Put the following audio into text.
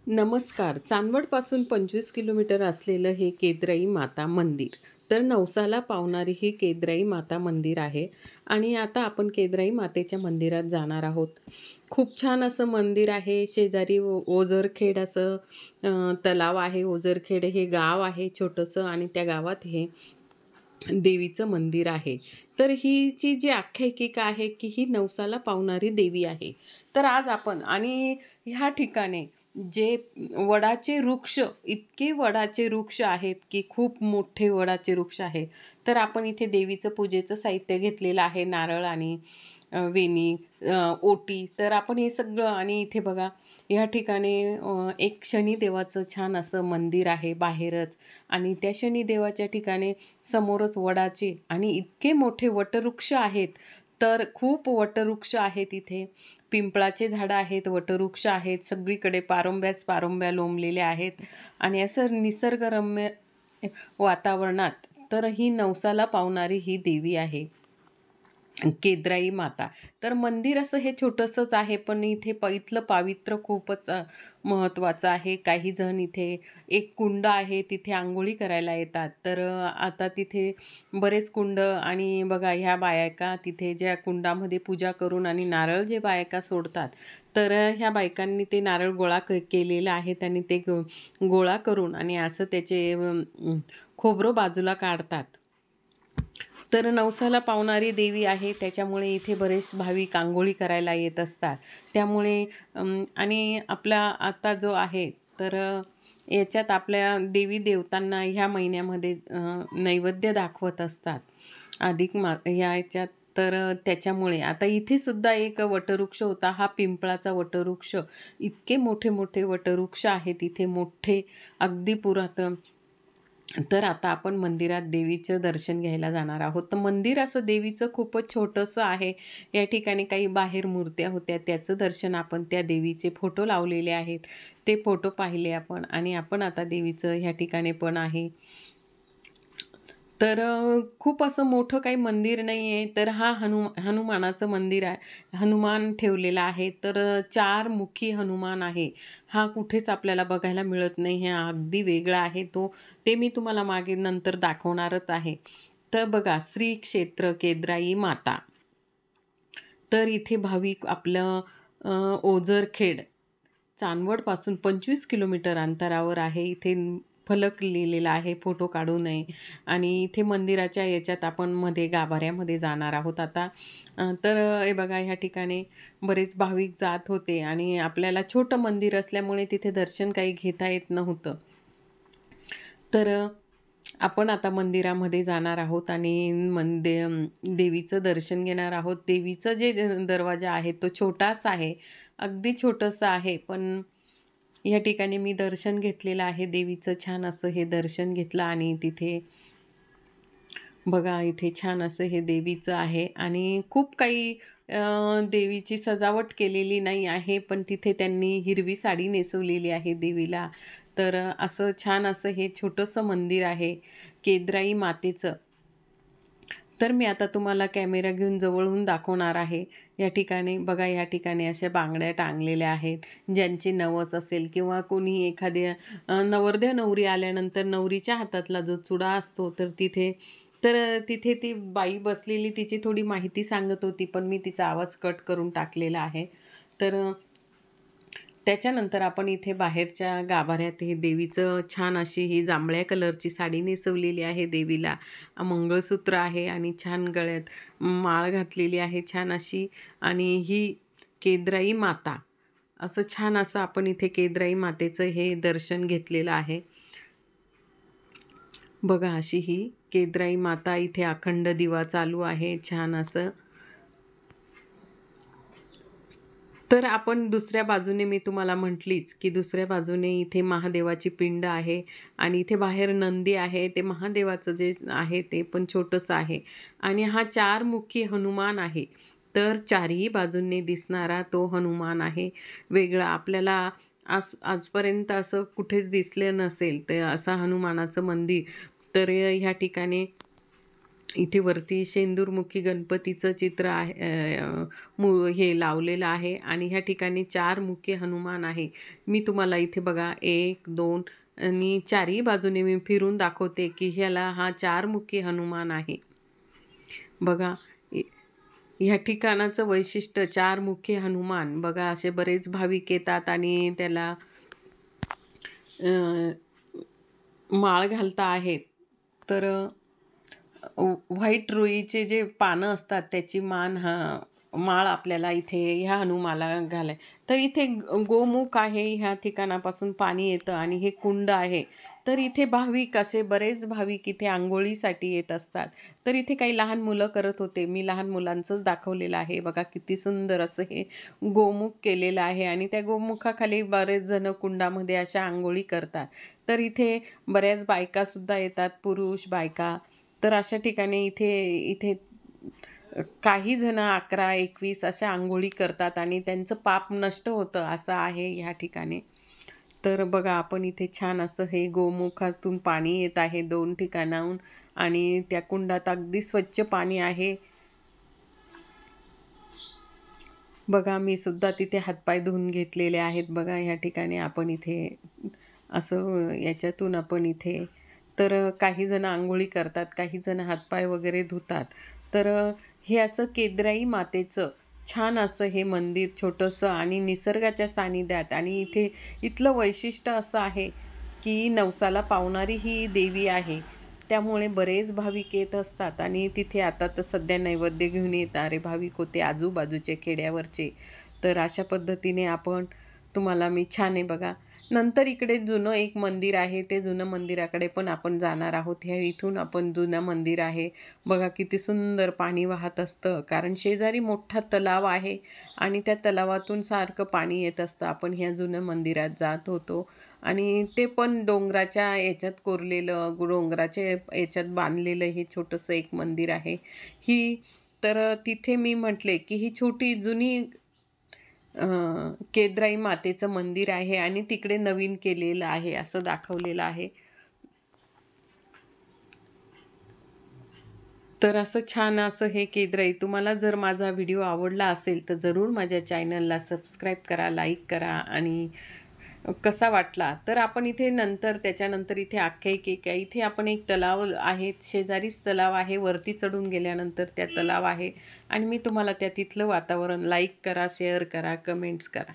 नमस्कार. चांदवडपासून 25 किलोमीटर असलेलं हे केदराई माता मंदिर. तर नवसाला पावणारी ही केदराई माता मंदिर आहे आणि आता आपण केदराई मातेच्या मंदिरात जाणार आहोत. खूप छान असं मंदिर आहे. शेजारी ओझरखेड असं तलाव आहे. ओझरखेड हे गाव आहे छोटंसं आणि त्या गावात हे देवीचं मंदिर आहे. तर हिची जी आख्यायिका आहे, की ही नवसाला पावणारी देवी आहे. तर आज आपण आणि ह्या ठिकाणी जे वडाचे वृक्ष, इतके वडाचे वृक्ष आहेत, की खूप मोठे वडाचे वृक्ष आहे. तर आपण इथे देवीचं पूजेचं साहित्य घेतलेलं आहे. नारळ आणि वेणी, ओटी. तर आपण हे सगळं आणि इथे बघा, ह्या ठिकाणी एक शनिदेवाचं छान असं मंदिर आहे बाहेरच आणि त्या शनिदेवाच्या ठिकाणी समोरच वडाचे आणि इतके मोठे वटवृक्ष आहेत. तर खूप वटवृक्ष आहेत इथे. पिंपळाचे झाडं आहेत, वटवृक्ष आहेत. सगळीकडे पारंब्याच पारंब्या लोंबलेल्या आहेत आणि असं निसर्गरम्य वातावरणात तर ही नवसाला पावणारी ही देवी आहे. केदराई माता. तर मंदिर असं हे छोटंसंच आहे, पण इथे इथलं पावित्र्य खूपच महत्त्वाचं आहे. काही जण इथे एक कुंड आहे, तिथे अंघोळी करायला येतात. तर आता तिथे बरेच कुंड आणि बघा ह्या बायका तिथे ज्या कुंडामध्ये पूजा करून आणि नारळ जे बायका सोडतात, तर ह्या बायकांनी ते नारळ गोळा केलेलं आहे. त्यांनी ते गोळा करून आणि असं त्याचे खोबरं बाजूला काढतात. तर नवसाला पावणारी देवी आहे, त्याच्यामुळे इथे बरेच भाविक अंघोळी करायला येत असतात. त्यामुळे आणि आपला आता जो आहे तर याच्यात आपल्या देवी देवतांना ह्या महिन्यामध्ये नैवेद्य दाखवत असतात. ह्या याच्यात तर त्याच्यामुळे आता इथे सुद्धा एक वटवृक्ष होता. हा पिंपळाचा वटवृक्ष. इतके मोठे मोठे वटवृक्ष आहेत इथे, मोठे अगदी पुरातन. तर आता आपण मंदिरात देवीचं दर्शन घ्यायला जाणार आहोत. तर मंदिर असं देवीचं खूपच छोटंसं आहे. या ठिकाणी काही बाहेर मूर्त्या होत्या, त्याचं दर्शन आपण, त्या देवीचे फोटो लावलेले आहेत, ते फोटो पाहिले आपण आणि आपण आता देवीचं ह्या ठिकाणी पण आहे. तर खूप असं मोठं काही मंदिर नाही आहे. तर हा हनुमानाचं मंदिर आहे. हनुमान ठेवलेला आहे. तर 4 मुखी हनुमान आहे. हा कुठेच आपल्याला बघायला मिळत नाही. हा अगदी वेगळा आहे ते मी तुम्हाला मागे नंतर दाखवणारच आहे. तर बघा, श्री क्षेत्र केदराई माता. तर इथे भाविक आपलं ओझरखेड चांदवडपासून 25 किलोमीटर अंतरावर आहे. इथे फलक लिहिलेला आहे, फोटो काढू नये. आणि इथे मंदिराच्या याच्यात आपण मध्ये गाभाऱ्यामध्ये जाणार आहोत आता. तर हे बघा, ह्या ठिकाणी बरेच भाविक जात होते आणि आपल्याला छोटं मंदिर असल्यामुळे तिथे दर्शन काही घेता येत नव्हतं. तर आपण आता मंदिरामध्ये जाणार आहोत आणि देवीचं दर्शन घेणार आहोत. देवीचं जे दरवाजा आहे तो छोटासा आहे, अगदी छोटंसं आहे. पण या ठिकाणी मी दर्शन घेतलेलं आहे देवीचं. छान असं हे दर्शन घेतलं आणि तिथे बघा, इथे छान असं हे देवीचं आहे आणि खूप काही देवीची सजावट केलेली नाही आहे, पण तिथे त्यांनी हिरवी साडी नेसवलेली आहे देवीला. तर असं छान असं हे छोटंसं मंदिर आहे केदराई मातेचं. तर मी आता तुम्हाला कॅमेरा घेऊन जवळून दाखवणार आहे. या ठिकाणी बघा, या ठिकाणी अशा बांगड्या टांगलेल्या आहेत. ज्यांची नवस असेल किंवा कोणी एखाद्या नवरदेव नवरी आल्यानंतर नवरीच्या हातातला जो चुडा असतो, तर तिथे ती बाई बसलेली तिची थोडी माहिती सांगत होती, पण मी तिचा आवाज कट करून टाकलेला आहे. तर त्याच्यानंतर आपण इथे बाहेरच्या गाभाऱ्यात हे देवीचं छान अशी ही जांभळ्या कलरची साडी नेसवलेली आहे देवीला. मंगळसूत्र आहे आणि छान गळ्यात माळ घातलेली आहे छान अशी. आणि ही केदराई माता, असं छान असं आपण इथे केदराई मातेचं हे दर्शन घेतलेलं आहे. बघा, अशी ही केदराई माता, इथे अखंड दिवा चालू आहे छान असं. तर आपण दुसऱ्या बाजूने, मी तुम्हाला म्हटलीच, की दुसऱ्या बाजूने इथे महादेवाची पिंड आहे आणि इथे बाहेर नंदी आहे. ते महादेवाचं जे आहे ते पण छोटंसं आहे आणि हा 4 मुखी हनुमान आहे. तर चारही बाजूंनी दिसणारा तो हनुमान आहे. वेगळा आपल्याला आजपर्यंत असं कुठेच दिसलं नसेल ते असं हनुमानाचं मंदिर. तर ह्या ठिकाणी इथे वरती शेंदूरमुखी गणपतीचं चित्र आहे, हे लावलेलं आहे आणि ह्या ठिकाणी 4 मुखी हनुमान आहे. मी तुम्हाला इथे बघा 1, 2 आणि चारही बाजूने मी फिरून दाखवते की ह्याला हा 4 मुखी हनुमान आहे. बघा ह्या ठिकाणाचं वैशिष्ट्य 4 मुखी हनुमान. बघा असे बरेच भाविक येतात आणि त्याला माळ घालता आहेत. तर व्हाईट रुईचे जे पानं असतात त्याची माळ आपल्याला इथे ह्या हनुमाला घालाय. तर इथे गोमुख आहे, ह्या ठिकाणापासून पाणी येतं आणि हे कुंड आहे. तर इथे भाविक असे बरेच भाविक इथे अंघोळीसाठी येत असतात. तर इथे काही लहान मुलं करत होते. मी लहान मुलांचंच दाखवलेलं आहे. बघा किती सुंदर असं हे गोमुख केलेलं आहे आणि त्या गोमुखाखाली बरेच जण कुंडामध्ये अशा अंघोळी करतात. तर इथे बऱ्याच बायकासुद्धा येतात, पुरुष, बायका. तर अशा ठिकाणी इथे इथे काही जण 11-21 अशा अंघोळी करतात आणि त्यांचं पाप नष्ट होतं असं आहे ह्या ठिकाणी. तर बघा आपण इथे छान असं हे गोमुखातून पाणी येत आहे 2 ठिकाणाहून आणि त्या कुंडात अगदी स्वच्छ पाणी आहे. बघा मी सुद्धा तिथे हातपाय धुवून घेतलेले आहेत. बघा ह्या ठिकाणी आपण इथे असं याच्यातून आपण इथे तर काही जण अंघोळी करतात, काही जण हातपाय वगैरे धुतात. तर हे असं केदराई मातेचं छान असं हे मंदिर छोटंसं आणि निसर्गाच्या सानिध्यात आणि इथलं वैशिष्ट्य असं आहे की नवसाला पावणारी ही देवी आहे. त्यामुळे बरेच भाविक येत असतात आणि तिथे आता तर सध्या नैवेद्य घेऊन येणारे भाविक होते आजूबाजूचे खेड्यावरचे. तर अशा पद्धतीने तुम्हाला मी छान आहे बघा. नंतर इकडे जुनं एक मंदिर आहे. ते जुनं मंदिराकडे पण आपण जाणार आहोत. ह्या इथून आपण जुनं मंदिर आहे. बघा किती सुंदर पाणी वाहत असतं. कारण शेजारी मोठा तलाव आहे आणि त्या तलावातून सारखं पाणी येत असतं. आपण ह्या जुनं मंदिरात जात होतो आणि ते पण डोंगराच्या याच्यात कोरलेलं, डोंगराच्या याच्यात बांधलेलं हे छोटंसं एक मंदिर आहे. तिथे मी म्हटले की ही छोटी जुनी केदराई मातेचं मंदिर आहे आणि तिकडे नवीन केलेलं आहे असं दाखवलेलं आहे. तर असं छान असं हे केदराई. तुम्हाला जर माझा व्हिडिओ आवडला असेल तर जरूर माझ्या चॅनलला सबस्क्राईब करा, लाईक करा आणि कसा वाटला तर आपण इथे त्याच्यानंतर इथे आख्यायिका इथे आपण एक तलाव आहे, शेजारीच तलाव आहे. वरती चढून गेल्यानंतर त्या तलाव आहे आणि मी तुम्हाला तिथलं वातावरण लाईक करा, शेअर करा, कमेंट्स करा.